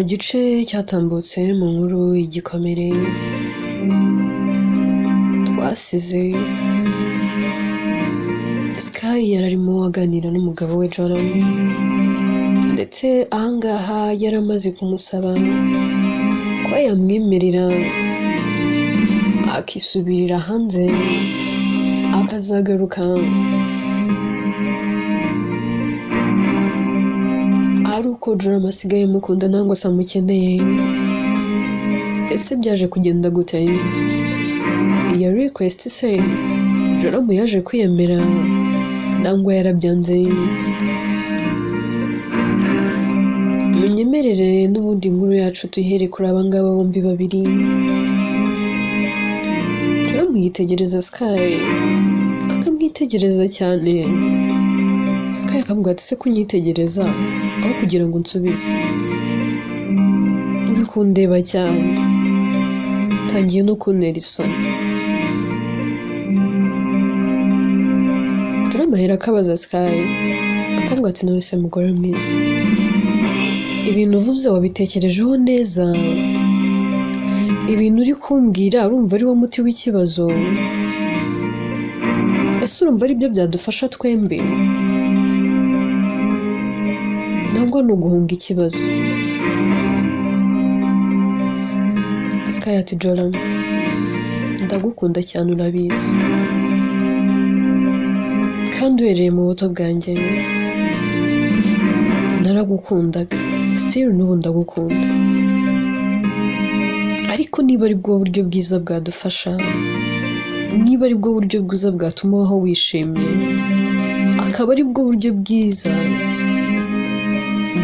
gice cyatambutse mu nkuru y'igikomere twasize Sky yararimo aganira n'umugabo we Joram, ndetse ahangaha yaramaze kumusaba ko yamwemerera akisubirira hanze akazagaruka ari uko Joram asigaye mukunda nangwa se amukeneye. Ese byaje kugenda gute? Iyo request se Joram yaje kwiyemera nangwa yarabyanze? Munyemerere n'ubundi inkuru yacu tuyihere kuri abangaba bombi babiri. Joram yitegereza Sky, akamwitegereza cyane. Sky akamubwira ati se kunyitegereza aho kugira ngo unsubize, uri kundeba cyane, utangiye no kuntera isoni. Joram ahera akabaza Sky, akamubwira ati none se mugore mwiza, ibintu uvuze wabitekerejeho neza? Ibintu uri kumbwira urumva ari wo muti w'ikibazo? Ese urumva ari byo byadufasha twembi ntabwo ni uguhunga ikibazo? Sky ati Joram, ndagukunda cyane urabizi, kandi uhereye mu buto bwanjye naragukundaga, still n'ubu ndagukunda. Ariko niba ari bwo buryo bwiza bwadufasha, niba ari bwo buryo bwiza bwatuma ubaho wishimye, akaba ari bwo buryo bwiza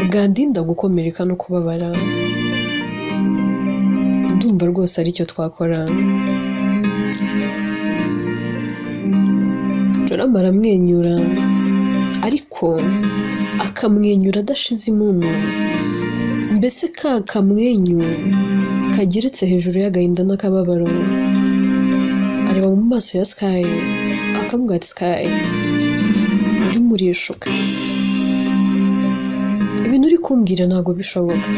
bwandinda gukomereka no kubabara, ndumva rwose aricyo twakora. Joram aramwenyura, ariko akamwenyura adashize impumu, mbese ka kamwenyu kageretse hejuru y'agahinda n'akababaro. Areba mu maso ya Sky, akamubwira ati Sky, urimo urishuka, ibintu uri kumbwira ntabwo bishoboka.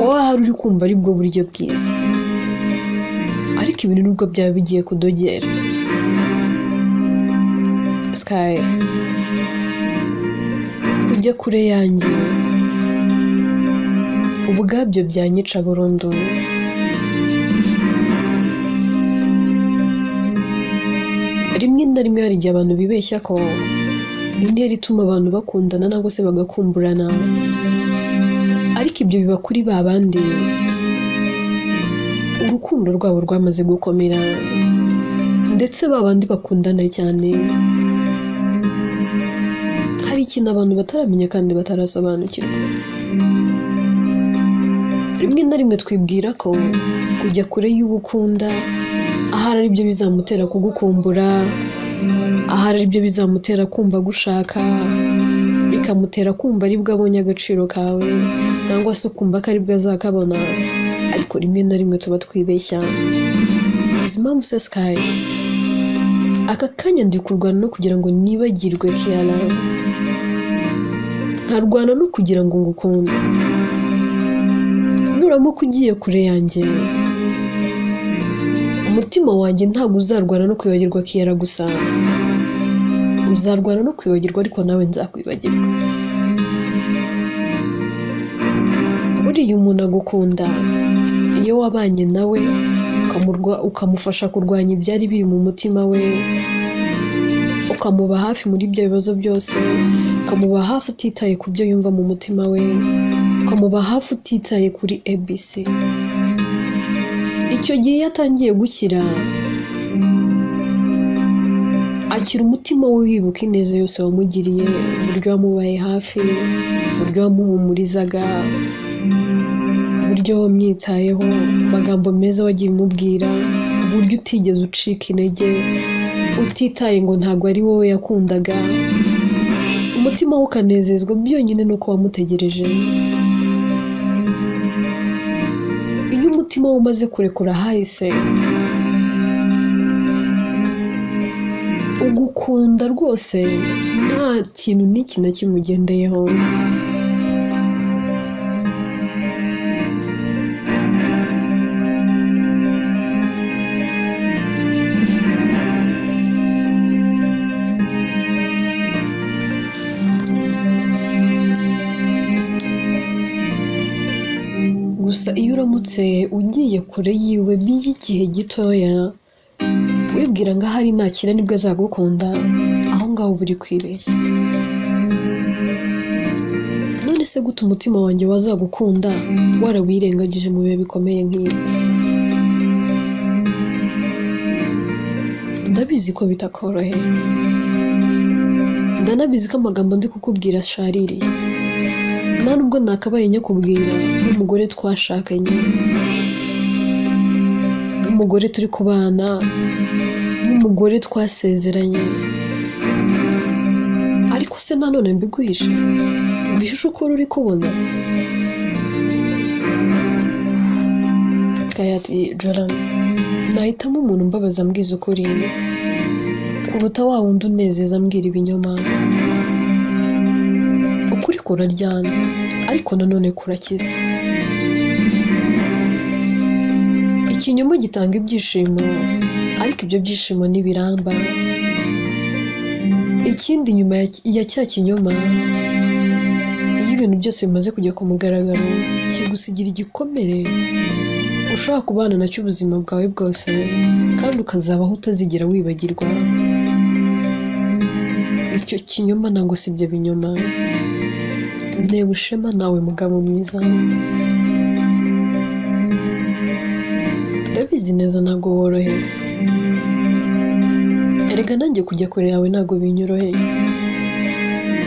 Wahari uri kumva ari bwo buryo bwiza, ariko ibintu nubwo byaba bigiye kudogera. Sky, kujya kure yanjye ubwabyo byanyica burundu. Rimwe na rimwe hari igihe abantu bibeshya ko intera ituma abantu bakundana nangwa se bagakumburana, ariko ibyo biba kuri ba bandi urukundo rwabo rwamaze gukomera, ndetse ba bandi bakundana cyane. Hari ikintu abantu bataramenya kandi batarasobanukirwa. Rimwe na rimwe twibwira ko kujya kure y'ugukunda ahari ari byo bizamutera kugukumbura, ahari ari byo bizamutera kumva gushaka, bikamutera kumva ari bwo abonye agaciro kawe, cyangwa se kumva ko ari bwo azakabona. Ariko rimwe na rimwe tuba twibeshya. Uzi impamvu se Sky? Aka kanya ndi kurwana no kugira ngo nibagirwe Kiara, nkarwana no kugira ngo ngukunde. Nuramuka ugiye kure yanjye, umutima wanjye ntabwo uzarwana no kwibagirwa Kiara gusa, uzarwana no kwibagirwa, ariko nawe nzakwibagirwa. Buriya umuntu agukunda iyo wabanye nawe ukamufasha kurwanya ibyari biri mu mutima we, ukamuba hafi muri ibyo bibazo byose, ukamuba hafi utitaye ku byo yumva mu mutima we, ukamuba hafi utitaye kuri ABC. Icyo gihe yatangiye gukira, akira umutima we wibuka ineza yose wamugiriye, uburyo wamubaye hafi, uburyo wamuhumurizaga, uburyo wamwitayeho, amagambo meza wagiye umubwira, uburyo utigeze ucika intege, utitaye ngo ntabwo ari wowe yakundaga. Umutima we ukanezezwa byonyine nuko wamutegereje. Iyo umutima we umaze kurekura hahise, ugukunda rwose nta kintu n'iki na kimwe ugendeyeho. gusa iyo uramutse ugiye kure yiwe by'igihe gitoya wibwira ngo ahari nakira nibwo azagukunda, aho ngaho uba uri kwibeshya. None se gute umutima wanjye wazagukunda warawirengagije mu bihe bikomeye nk'ibi? Ndabizi ko bitakoroheye, ndanabizi ko amagambo ndi kukubwira ashaririye, nta nubwo nakabaye nyakubwira nk'umugore twashakanye, nk'umugore turi kubana, nk'umugore twasezeranye. Ariko se nanone mbiguhishe, nguhishe ukuri uri kubona? Sky ati Joran, nahitamo umuntu mbabaza ambwiza ukuri kuruta wa wundi unezeza ambwira ibinyoma. Ukuri kuraryana ariko nanone kurakiza. Ikinyoma gitanga ibyishimo ariko ibyo byishimo ntibiramba. Ikindi nyuma ya cya kinyoma, iyo ibintu byose bimaze kujya ku mugaragaro, kigusigira igikomere ushobora kubana nacyo ubuzima bwawe bwose, kandi ukazabaho utazigera wibagirwa. Icyo kinyoma ntabwo si ibyo binyoma. Nteba ushema nawe mugabo mwiza. Ndabizi neza ntabwo worohewe. Erega nanjye kujya kure yawe ntabwo binyoroheye.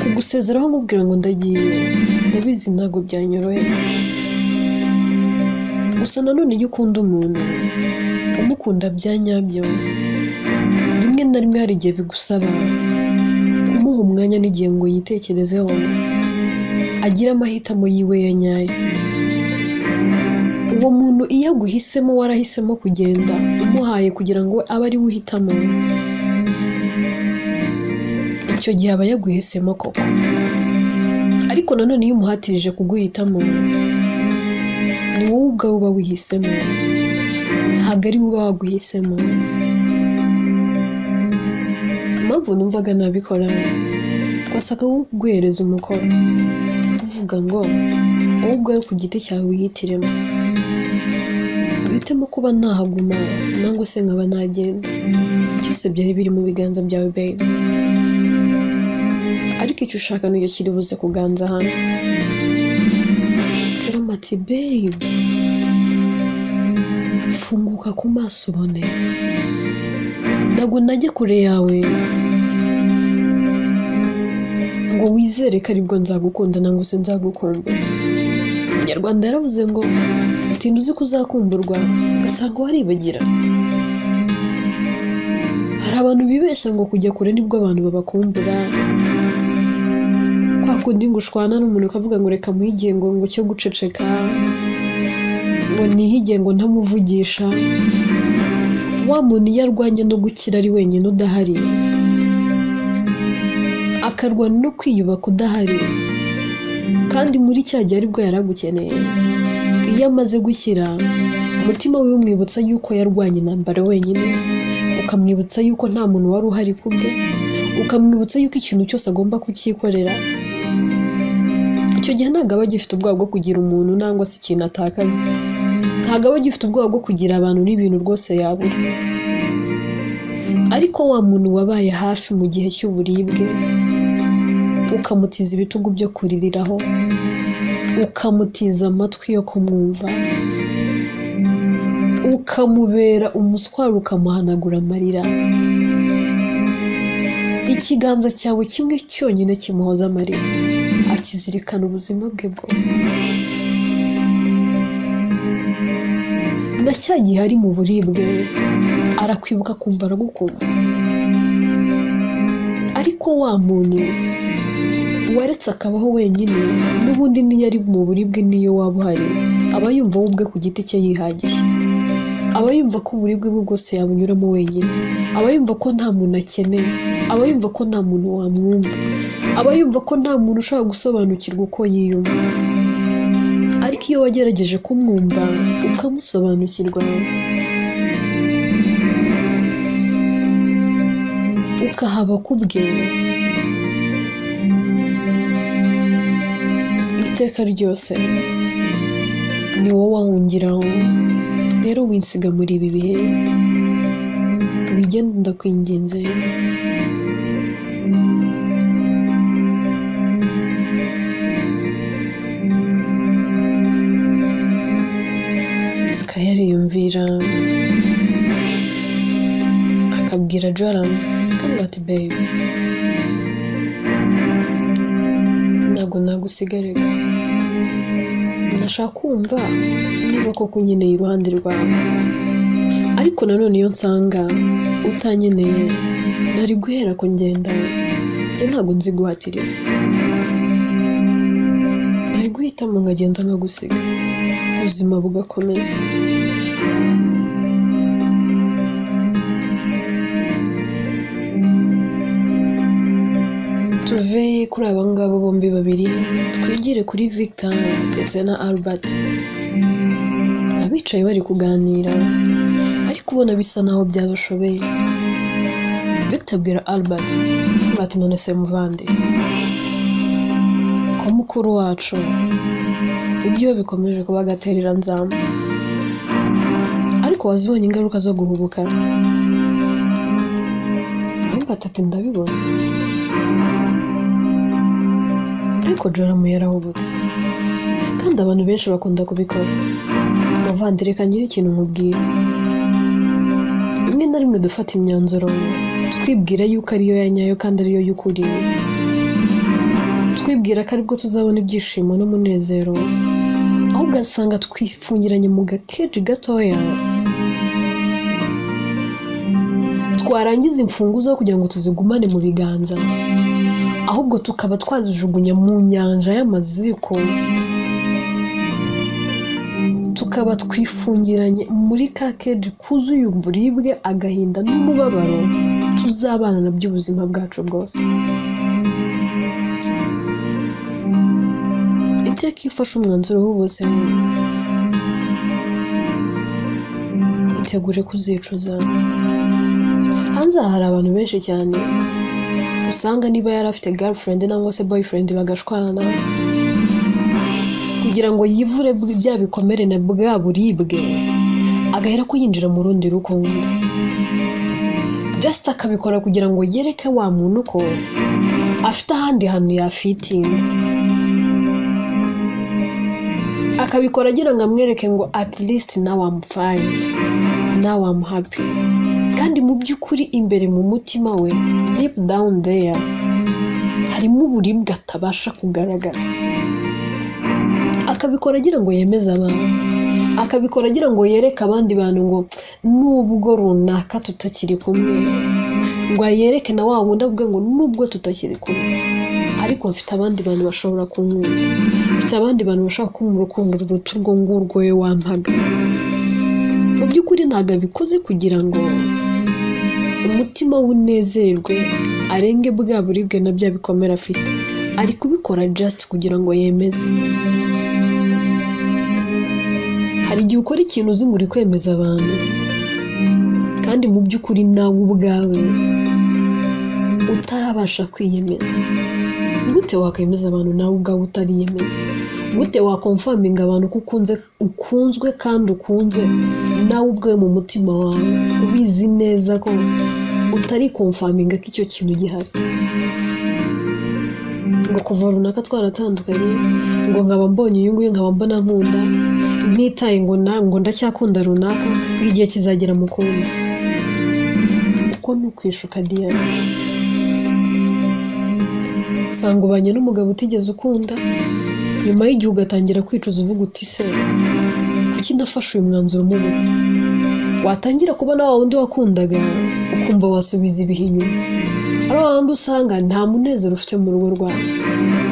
Kugusezeraho nkubwira ngo ndagiye, ndabizi ntabwo byanyoroheye. Gusa nanone iyo ukunda umuntu, umukunda bya nyabyo, rimwe na rimwe hari igihe bigusaba kumuha umwanya n'igihe ngo yitekerezeho, agire amahitamo yiwe ya nyayo. Uwo muntu iyo aguhisemo warahisemo kugenda, umuhaye kugira ngo abe ari we uhitamo, icyo gihe aba yaguhisemo koko. Ariko nanone iyo umuhatirije kuguhitamo, ni wowe ubwawe uba wihisemo, ntabwo ari we uba waguhisemo. Impamvu numvaga nabikora, twasaka nko kuguhereza umukoro uvuga ngo wowe ubwawe ku giti cyawe wihitiremo, uhitemo kuba nahaguma nangwa se nkaba nagenda. Cyose byari biri mu biganza byawe babe, ariko icyo ushaka nicyo kiri buze kuganza hano. Ati babe, funguka ku maso ubone, ntabwo najya kure yawe ngo wizere ko aribwo nzagukunda nangwa se nzagukumbura. Umunyarwanda yaravuze ngo utinda uzi ko uzakumburwa ugasanga waribagira. Hari abantu bibeshya ngo kujya kure nibwo abantu babakumbura. Kwa kundi ngo ushwana n'umuntu ukavuga ngo reka muhigiye ngo cyo guceceka, ngo nihigiye ngo ntamuvugisha. Wa muntu iyo arwanye no gukira ari wenyine udahari, akarwana no kwiyubaka udahari, kandi muri cya gihe aribwo yaragukeneye. Iyo amaze gushyira, umutima we umwibutsa yuko yarwanye intambara wenyine, ukamwibutsa yuko nta muntu wari uhari kubwe, ukamwibutsa yuko ikintu cyose agomba kucyikorera. Icyo gihe ntabwo aba agifite ubwoba bwo kugira umuntu nangwa se ikintu atakaza, ntabwo aba agifite ubwoba bwo kugira abantu n'ibintu rwose yabura. Ariko wa muntu wabaye hafi mu gihe cy'uburibwe, ukamutiza ibitugu byo kuririraho, ukamutiza amatwi yo kumwumva, ukamubera umuswari, ukamuhanagura amarira, ikiganza cyawe kimwe cyonyine kimuhoza amarira, akizirikana ubuzima bwe bwose. Na cya gihe ari mu buribwe, arakwibuka kumva aragukunda. Ariko wa muntu waretse akabaho wenyine, n'ubundi niyo ari mu buribwe niyo waba uhari, aba yumva we ubwe ku giti cye yihagije. Aba yumva ko uburibwe bwe bwose yabunyuramo wenyine, aba yumva ko nta muntu akeneye, aba yumva ko nta muntu wamwumva, aba yumva ko nta muntu ushobora gusobanukirwa uko yiyumva. Ariko iyo wagerageje kumwumva ukamusobanukirwa, ukahaba kubwe, iteka ryose ni wowe wahungiraho. Rero winsiga muri ibi bihe, wigenda ndakwinginze. Sky yariyumvira akabwira Joram akamubwira ati babe, ntabwo nagusigarega, ndashaka kumva niba koko unkeneye iruhande rwawe, ariko nanone iyo nsanga utanyeneye nari guhera ko ngenda, njye ntabwo nzi guhatiriza, nari guhitamo nkagenda nkagusiga ubuzima bugakomeza. Tuve kuri aba ngabo bombi babiri twigire kuri Victor ndetse na Albert. Abicaye bari kuganira ariko ubona bisa naho byabashobeye. Victor abwira Albert ati none se muvande, ko mukuru wacu ibyo bikomeje kuba gaterera nzamba, ariko wazibonye ingaruka zo guhubuka? Albert ati ndabibona, ariko Joram yarahubutse kandi abantu benshi bakunda kubikora. Muvande reka nyiri ikintu nkubwira, rimwe na rimwe dufata imyanzuro twibwira yuko ariyo yanyayo kandi ariyo y'ukuri, twibwira ko aribwo tuzabona ibyishimo n'umunezero, aho ugasanga twifungiranye mu gakeji gatoya, twarangiza imfunguzo kugira ngo tuzigumane mu biganza, ahubwo tukaba twazijugunya mu nyanja y'amaziko, tukaba twifungiranye muri ka keji kuzuye uburibwe, agahinda n'umubabaro tuzabana nabyo ubuzima bwacu bwose. Iteka iyo ufashe umwanzuro w'ubose, itegure kuzicuza. Hanze hari abantu benshi cyane usanga niba yari afite girlfriend cyangwa se boyfriend bagashwana, kugira ngo yivure bya bikomere na bwa buribwe, agahera ko yinjira mu rundi rukundo, just akabikora kugira ngo yereke wa muntu ko afite ahandi hantu yafitinga, akabikora agira ngo amwereke ngo at least now I'm fine, now I'm happy, kandi mu by'ukuri imbere mu mutima we deep down there harimo uburibwe atabasha kugaragaza. Akabikora agira ngo yemeze abantu, akabikora agira ngo yereke abandi bantu ngo nubwo runaka tutakiri kumwe, ngo yereke na wa wundi avuga ngo nubwo tutakiri kumwe ariko mfite abandi bantu bashobora kunkunda, mfite abandi bantu bashaka kumpa urukundo ruruta urwo ngurwo we wampaga. Mu by'ukuri ntabwo abikoze kugira ngo umutima unezerwe, arenge bwa buribwe na bya bikomera afite, ari kubikora just kugira ngo yemeze. Hari igihe ukora ikintu uzi ngo uri kwemeza abantu, kandi mu by'ukuri nawe ubwawe utarabasha kwiyemeza. Gute wakemeza abantu nawe ubwawe utariyemeza? Gute wakonfaminga abantu ko ukunzwe kandi ukunze nawe ubwawe mu mutima wawe ubizi neza ko utari konfaminga ko icyo kintu gihari? Ngo kuva runaka twaratandukanye, ngo nkaba mbonye uyu nguyu nkaba mbona nkunda, ntitaye ngo ndacyakunda runaka, ngo igihe kizagera mukunda. Uko ni ukwishuka Diana. Usanga ubanye n'umugabo utigeze ukunda, nyuma y'igihe ugatangira kwicuza uvuga uti se kuki ndafashe uyu mwanzuro mubutse? Watangira kubona wa wundi wakundaga ukumva wasubiza ibihe inyuma, ari wa wundi usanga nta munezero ufite mu rugo rwawe.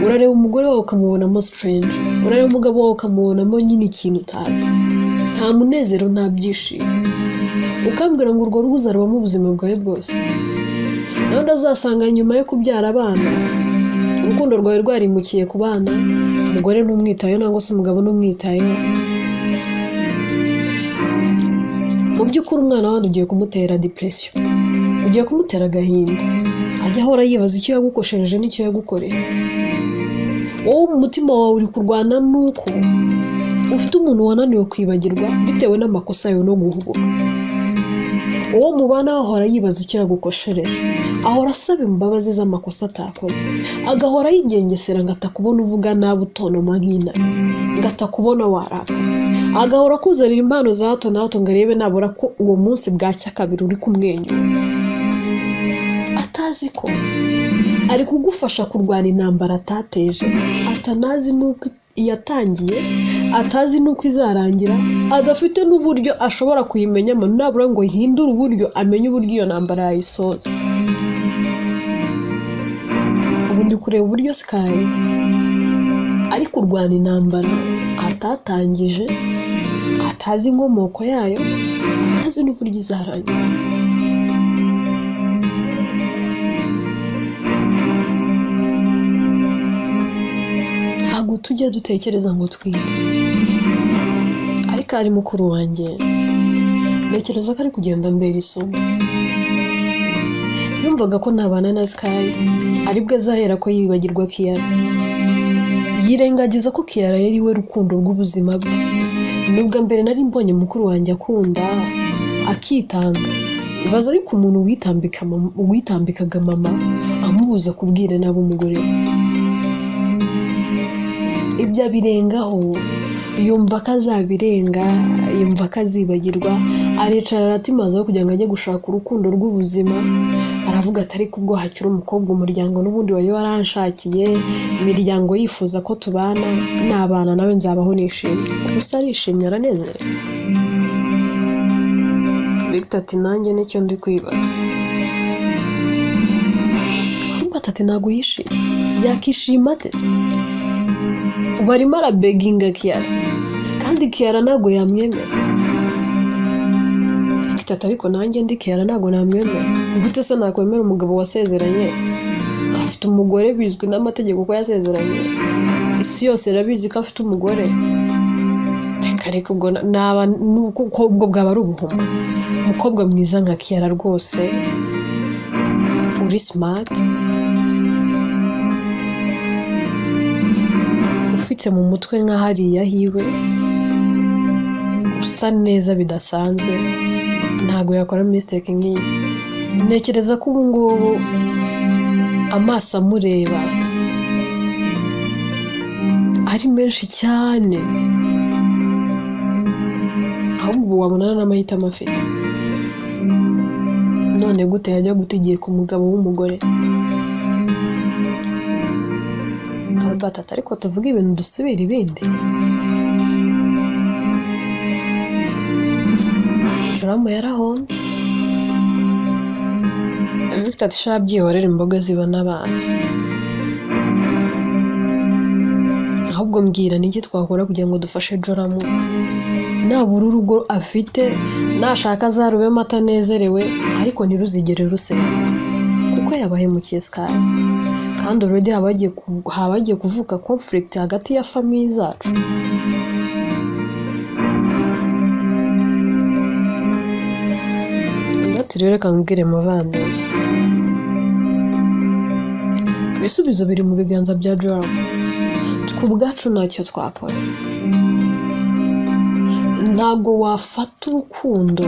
Urareba umugore wawe ukamubonamo strange, urareba umugabo wawe ukamubonamo nyine ikintu utazi, nta munezero nta byishimo, ukambwira ngo urwo rugo uzarubamo ubuzima bwawe bwose. Nawe ndazasanga nyuma yo kubyara abana urukundo rwawe rwarimukiye ku bana, umugore ntumwitayeho nangwa se umugabo ntumwitayeho. Mu by'ukuri umwana wawe ugiye kumutera depression, ugiye kumutera agahinda, ajya ahora yibaza icyo yagukoshereje n'icyo yagukoreye. Wowe mu mutima wawe uri kurwana nuko ufite umuntu wananiwe kwibagirwa bitewe n'amakosa yawe no guhubuka. Uwo mubana ahora yibaza icyo yagukoshereje, ahora asaba imbabazi z'amakosa atakoze, agahora yigengesera ngo atakubona uvuga nabi utonoma nk'intare, ngo atakubona waraka, agahora akuzanira impano za hato na hato ngo arebe nabura ko uwo munsi bwacya kabiri uri kumwenyura, atazi ko ari kugufasha kurwana intambara atateje, atanazi nuko yatangiye, atazi nuko izarangira, adafite n'uburyo ashobora kuyimenyamo, nabura ngo hindure uburyo amenye uburyo iyo ntambara yayisoza. Ubu ndi kureba uburyo Sky ari kurwana intambara atatangije, atazi inkomoko yayo, atazi n'uburyo izarangira. Ntabwo tujya dutekereza ngo twige, ariko ari mukuru wanjye ntekereza ko ari kugenda mbere isomo. Yumvaga ko ntabana na Sky aribwo azahera ko yibagirwa Kiara, yirengagiza ko Kiara yari we rukundo rw'ubuzima bwe. Nubwo mbere nari mbonye mukuru wanjye akunda akitanga, ibaza ariko umuntu witambikaga mama amubuza kubwira nabo umugore we. Ibyo abirengaho, yumva ko azabirenga, yumva ko azibagirwa, aricara aratimazaho kugira ngo ajye gushaka urukundo rw'ubuzima. Aravuga ati ariko ubwo hakiri umukobwa umuryango n'ubundi wari waranshakiye, imiryango yifuza ko tubana, n'abana nawe nzabaho nishimye. Gusa arishimye aranezerewe. Victor ati nanjye nicyo ndi kwibaza. Robert ati ntabwo yishimye, yakishima ate? Ubu arimo arabeginga Kiara, kandi Kiara ntabwo yamwemera. Victor ati ariko nanjye ndi Kiara ntabwo namwemera. Gute se nakwemera umugabo wasezeranye? Afite umugore, bizwi n'amategeko ko yasezeranye, isi yose irabizi ko afite umugore. Reka ubwo naba ubwo bwaba ari ubuhumbu. Umukobwa mwiza nka Kiara rwose, uri smart, ufite mu mutwe nka hariya hiwe, usa neza bidasanzwe, ntago yakora mistake nk'iyi. Ntekereza ko ubu ngubu amaso amureba ari menshi cyane, ahubwo ubu wabonana n'amahitamo afite. None gute yajya gutigiye ku mugabo w'umugore? Batata ariko tuvuga ibintu dusubira ibindi. Joramu yarahonze. Victor ati sha byihorera imboga zibona abantu. Ahubwo mbwira niki twakora kugira ngo dufashe Joramu nabura urugo afite, nashaka azarubemo atanezerewe, ariko ntiruzigere rusenya kuko yabahemukiye Sky. Kandi already habagiye kuvuka conflict hagati ya family zacu. Ati rero reka nkubwire muvande, ibisubizo biri mu biganza bya Joramu. Twubwacu ntacyo twakora. Ntabwo wafata urukundo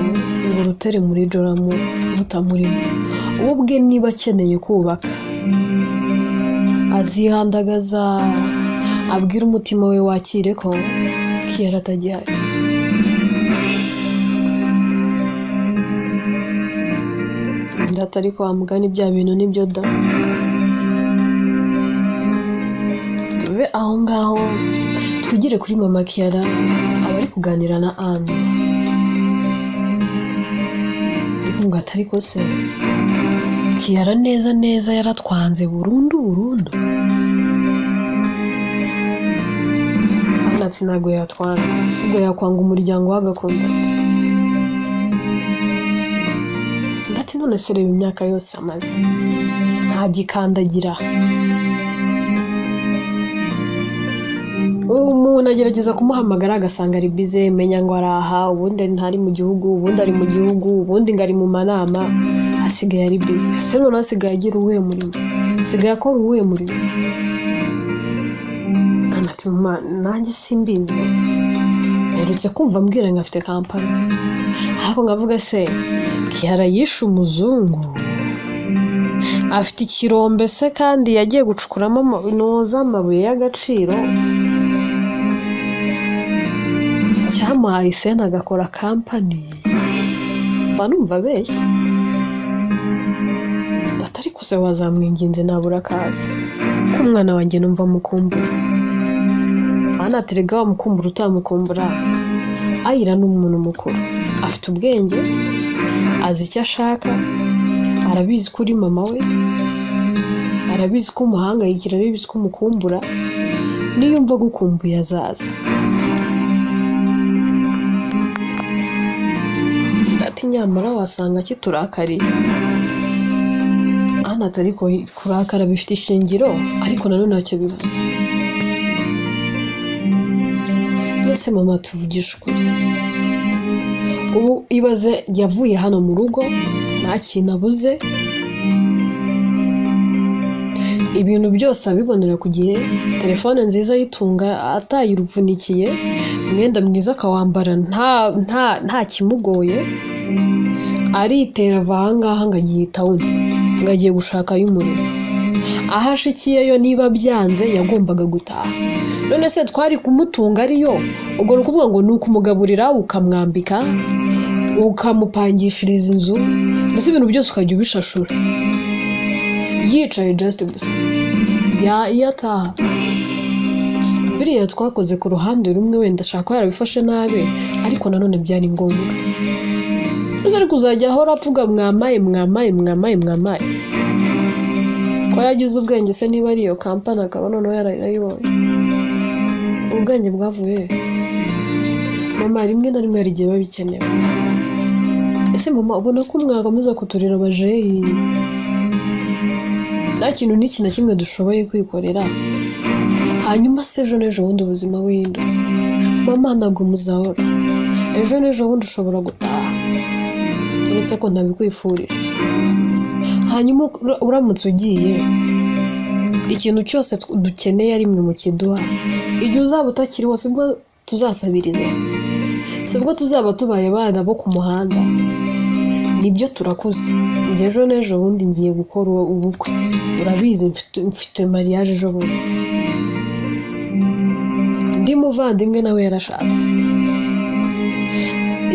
ngo rutere muri Joramu mutamurimo. Ubwe niba akeneye kubaka, azihandagaza, abwira umutima we wakire ko Kiara atajyahari. Ndatari ko wamugana ibya bintu nibyo da. Tuve aho ngaho twigire kuri mama Kiara abari kuganira na Anne. Ngo atari ko se Kiara neza yaratwanze burundu. Ati ntabwo yatwanga, ubwo yakwanga umuryango w'agakunda. Ndati none se reba imyaka yose amaze ntagikandagira. Umuntu agerageza kumuhamagara agasanga ari busy, menya ngo araha, ubundi ntari mu gihugu, ubundi ari mu gihugu, ubundi ngari mu manama, asigaye ari busy. Se none asigaye agira uwuhe murimo? Asigaye akora uwuhe murimo? Ati mama nanjye simbizi. mperutse kumva mbwira ngo afite kampani, ariko ngavuga se Kiara yishe umuzungu, afite ikirombe se kandi yagiye gucukuramo amabuye y'agaciro, cyamuhaye isena agakora kampani, banumva beshya atari kose wazamwinginze nabura akazi ko umwana wanjye numva mukumbura. Anaterega wamukumbura utamukumbura, Ayira ni umuntu mukuru, afite ubwenge, azi icyo ashaka, arabizi ko uri mama we, arabizi ko umuhangayikira, arabizi ko umukumbura, niyumva gukumbuye azaza. Ati nyamara wasanga kiturakariye. Atari kurakara bifite ishingiro, ariko nanone ntacyo bivuze. Mbese mama tuvugisha ukuri, ubu ibaze yavuye hano mu rugo nta kintu abuze, ibintu byose abibonera ku gihe, telefone nziza yitunga atayiruvunikiye, umwenda mwiza akawambara nta kimugoye, aritera ava ahangaha ngo agiye tawuni, ngo agiye gushaka y'umuriro. Aho ashikiyeyo niba byanze yagombaga gutaha. None se twari kumutunga ariyo, ubwo ni ukuvuga ngo ni ukumugaburira, ukamwambika, ukamupangishiriza inzu, mbese ibintu byose ukajya ubishashura, yicaye just gusa iyo ataha. Biriya twakoze ku ruhande rumwe, wenda ashaka ko yarabifashe nabi, ariko nanone byari ngombwa. Ari kuzajya ahora avuga mwamaye. Ko yagize ubwenge se niba ari iyo kampani akaba noneho yarayibonye. Ubwenge bwavuye mama rimwe na rimwe hari igihe babikenewe. Ese mama ubona ko mwagamuza kuturira abajeyi, nta kintu n'iki na kimwe dushoboye kwikorera, hanyuma se ejo n'ejo bundi ubuzima buhindutse, mama ntabwo muzahora, ejo n'ejo bundi ushobora gutaha, uretse ko ntabikwifurije. Hanyuma uramutse ugiye, ikintu cyose dukeneye ari mwe mu kiduha, igihe uzaba utakiriho sibwo tuzasabiriza, sibwo tuzaba tubaye abana bo ku muhanda. Nibyo turakuze, njye ejo n'ejo bundi ngiye gukora ubukwe, urabizi mfite mariage ejo bundi, ndi muvandimwe nawe yarashatse.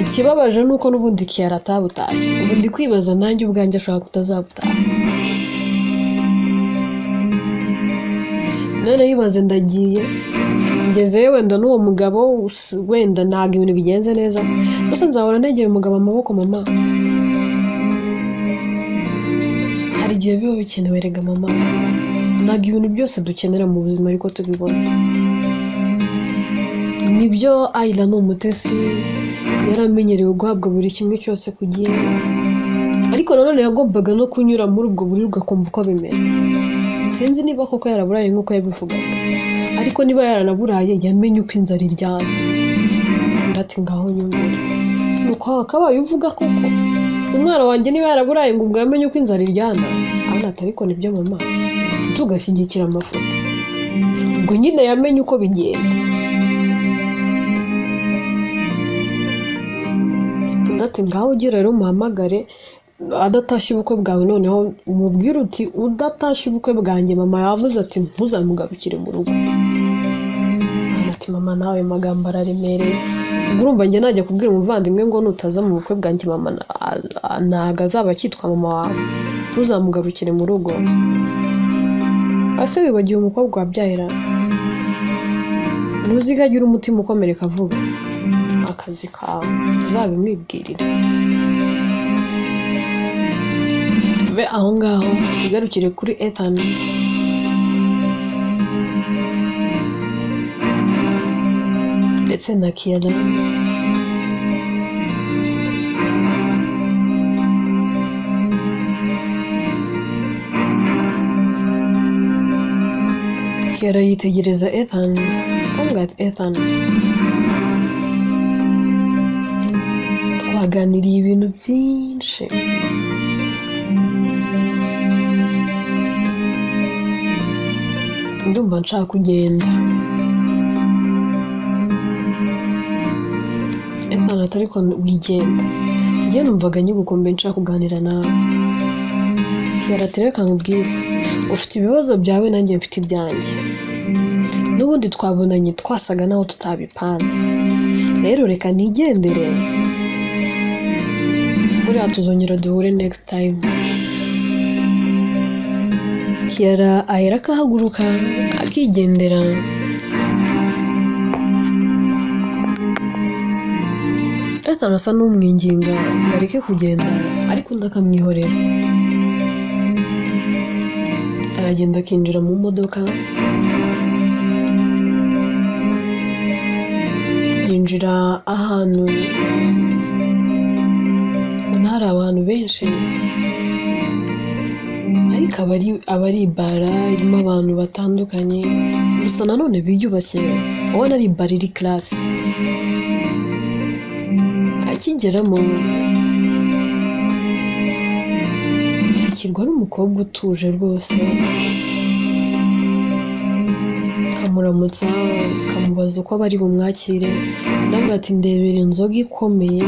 Ikibabaje nuko n'ubundi Kiara atabutashye, ubu ndi kwibaza nanjye ubwanjye ashobora kutazabutaha. None yibaze ndagiye, ngeze wenda n'uwo mugabo wenda ntabwo ibintu bigenze neza, gusa nzahora negeye umugabo amaboko mama. Hari igihe biba bikenewe rega mama, ntabwo ibintu byose dukenera mu buzima ariko tubibona. Nibyo Ayira ni umutesi, yaramenyerewe guhabwa buri kimwe cyose ku gihe, ariko nanone yagombaga no kunyura muri ubwo burirwa akumva uko bimera. Sinzi niba koko yaraburaye nk'uko yabivugaga, ariko niba yaranaburaye yamenye uko inzara iryana. Ndati ngaho nyumvira, nuko wakabaye uvuga koko umwana wanjye niba yaraburaye ngo ubwo yamenye uko inzara iryana. Ariko nibyo mama, tugashyigikira amafoto, ubwo nyine yamenye uko bigenda. Ndati ngaho ugira rero umuhamagare adatashye ubukwe bwawe, noneho umubwira uti udatashye ubukwe bwanjye mama yavuze ati ntuzamugarukire mu rugo. Ati mama nawe magambo araremereye, urumva njye najya kubwira umuvandimwe ngo nutaza mu bukwe bwanjye mama ntago azaba akitwa mama wawe, ntuzamugarukire mu rugo. Ase wibagiwe umukobwa wabyahera, ntuzigagire umutima ukomereka vuba, akazi kawe uzabimwibwirira. Be aho ngaho igarukire kuri Ethan. Ndetse na Kiara. Kiara yitegereza Ethan, avuga ati Ethan, twaganiriye ibintu byinshi, ndumva nshaka kugenda. atari ko wigenda njye numvaga nyigukombe nshaka kuganira nawe Kiara tereka nkubwire ufite ibibazo byawe nanjye mfite ibyanjye n'ubundi twabonanye twasaga naho tutabipanze rero reka nigendere buriya tuzongera duhure next time Kiara ahera akahaguruka akigendera Ethan asa n'umwinginga ngo areke kugenda ariko ndakamwihorera aragenda akinjira mu modoka yinjira ahantu hari abantu benshi ariko abari bara irimo abantu batandukanye gusa nanone biyubashye ubona ari bara iri class akigeramo akirwa n'umukobwa utuje rwose kamuramutsa kamubaza uko bari bumwakire ndavuga ati ndebera inzoga ikomeye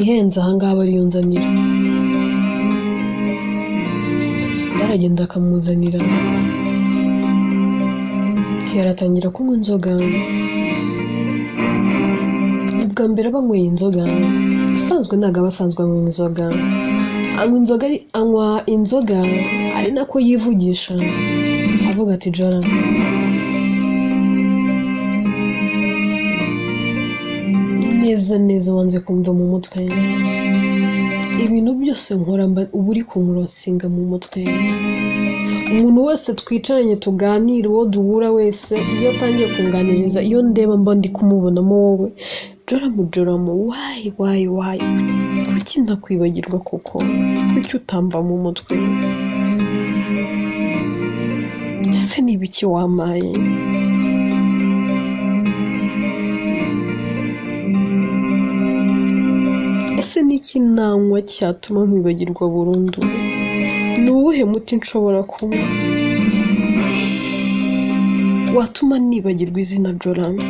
ihenze ahangaha bari yunzanira aragenda akamuzanira Kiara atangira kunywa inzoga ubwa mbere banyweye inzoga usanzwe ntago abasanzwe anywa inzoga anywa inzoga ari nako yivugisha avuga ati Jora neza wanze kumva mu mutwe ibintu byose nkora uba uri kumurosinga mu mutwe umuntu wese twicaranye tuganira uwo duhura wese iyo atangiye kunganiriza iyo ndeba mba ndi kumubonamo wowe Joramo why kuki ndakwibagirwa koko kuki utamva mu mutwe ese ni ibiki wamaye ese niki nanywa cyatuma nkwibagirwa burundu ni uwuhe muti nshobora kunywa watuma nibagirwa izina Joramo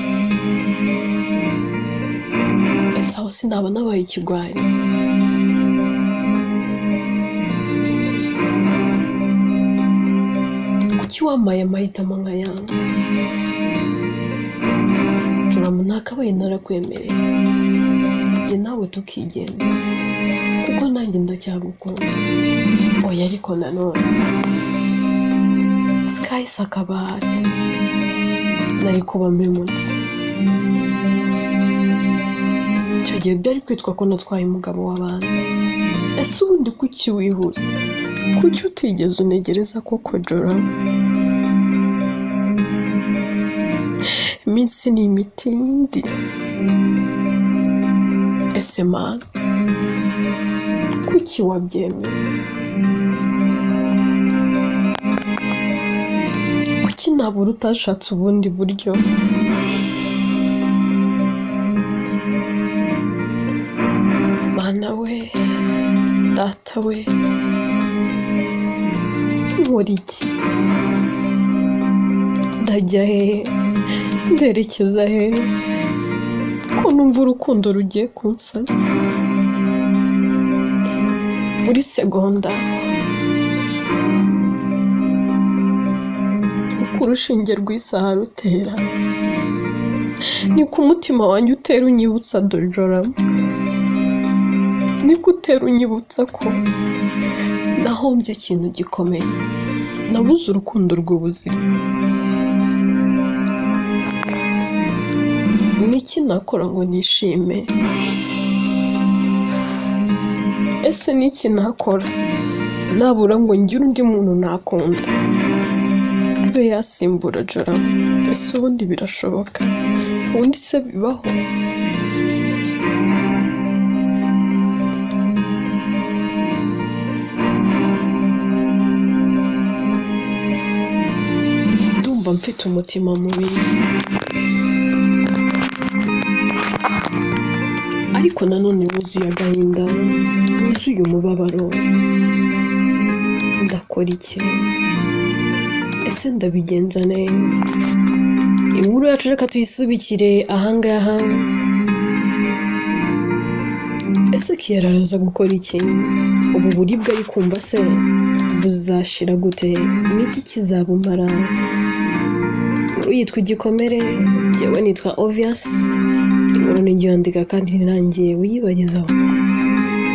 ese aho sinaba nabaye ikigwari kuki wamaye amahitamo nk'ayanga Joramo nakabaye narakwemereye njye nawe tukigenda kuko nanjye ndacyagukunda oya ariko nanone Sky sakabati nari kuba mpemutse icyo gihe byari kwitwa ko natwaye umugabo w'abandi ese ubundi kuki wihuse kuki utigeze unegereza koko Joramo iminsi ni imitindi ese man kuki wabyemeye kuki nabura utashatse ubundi buryo mana we data we nkora iki ndajya hehe nderekeza hehe ko numva urukundo rugiye kunsaza buri segonda uko urushinge rw'isaha rutera ni ku mutima wanjye utera unyibutsa Joramo ni gutera unyibutsa ko nahombye ikintu gikomeye nabuze urukundo rw'ubuzima niki nakora ngo nishime ese niki nakora nabura ngo ngire undi muntu nakunda be yasimbura Joramo ese ubundi birashoboka ubundi se bibaho ndumva mfite umutima mubi ariko nanone wuzuye agahinda wuzuye umubabaro ndakora iki ese ndabigenza neza inkuru yacu reka tuyisubikire ahangaha ese Kiara araza gukora iki? Ubu buribwe ari kumva se buzashira gute? Niki kizabumara? Yitwa Igikomere, njyewe nitwa Obvious, inkuru ni njye yandika kandi nirangiye uyibagezaho.